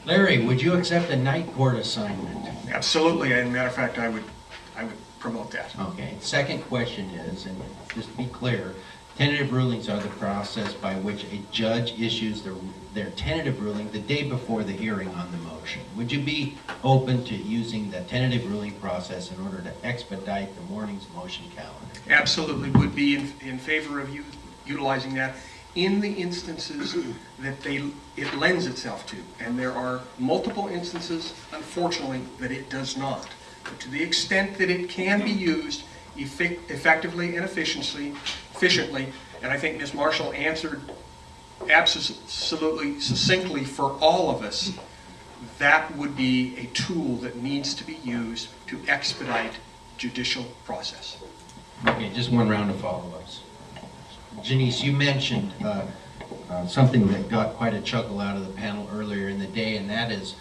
Larry, would you accept a night court assignment? Absolutely, and matter of fact, I would promote that. Okay. Second question is, and just to be clear, tentative rulings are the process by which a judge issues their tentative ruling the day before the hearing on the motion. Would you be open to using the tentative ruling process in order to expedite the morning's motion calendar? Absolutely, would be in favor of utilizing that in the instances that it lends itself to. And there are multiple instances, unfortunately, that it does not. But to the extent that it can be used effectively and efficiently, and I think Ms. Marshall answered absolutely succinctly for all of us, that would be a tool that needs to be used to expedite judicial process. Okay, just one round of follow-ups. Janice, you mentioned something that got quite a chuckle out of the panel earlier in the day, and that is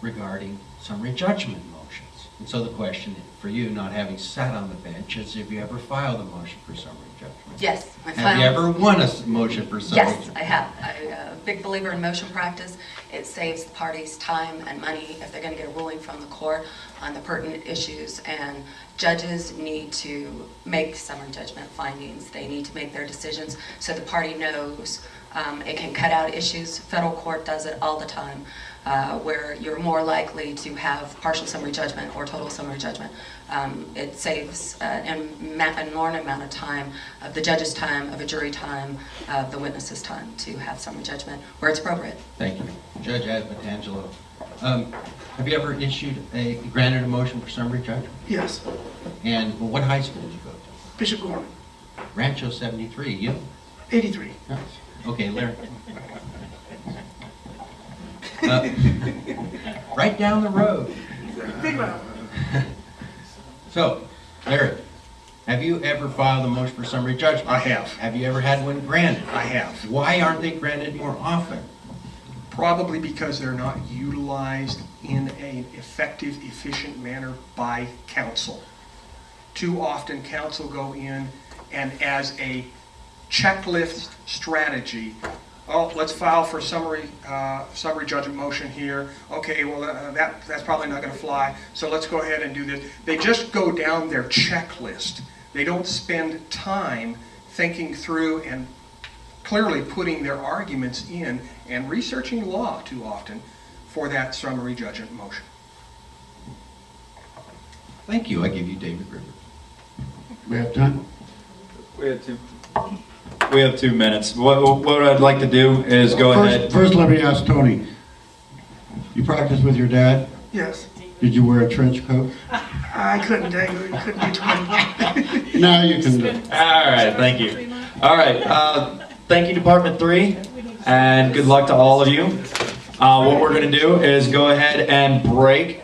regarding summary judgment motions. And so the question for you, not having sat on the bench, is have you ever filed a motion for summary judgment? Yes. Have you ever won a motion for summary judgment? Yes, I have. I'm a big believer in motion practice. It saves the parties time and money if they're going to get a ruling from the court on the pertinent issues, and judges need to make summary judgment findings. They need to make their decisions so the party knows. It can cut out issues. Federal court does it all the time, where you're more likely to have partial summary judgment or total summary judgment. It saves an enormous amount of time, of the judge's time, of a jury time, of the witness's time to have summary judgment where it's appropriate. Thank you. Judge Adventangelo, have you ever granted a motion for summary judgment? Yes. And what high school did you go to? Bishop Gorman. Rancho 73, you? 83. Yes. Okay, Larry. Right down the road. Big mouth. So, Larry, have you ever filed a motion for summary judgment? I have. Have you ever had one granted? I have. Why aren't they granted more often? Probably because they're not utilized in an effective, efficient manner by counsel. Too often counsel go in and as a checklist strategy, oh, let's file for summary judgment motion here. Okay, well that's probably not going to fly, so let's go ahead and do this. They just go down their checklist. They don't spend time thinking through and clearly putting their arguments in and researching law too often for that summary judgment motion. Thank you. I give you David River. We have time? We have 2 minutes. What I'd like to do is go ahead. First, let me ask Tony. You practiced with your dad? Yes. Did you wear a trench coat? I couldn't dangle. You couldn't be 20. Now you can do it. All right, thank you. All right, thank you, Department 3, and good luck to all of you. What we're going to do is go ahead and break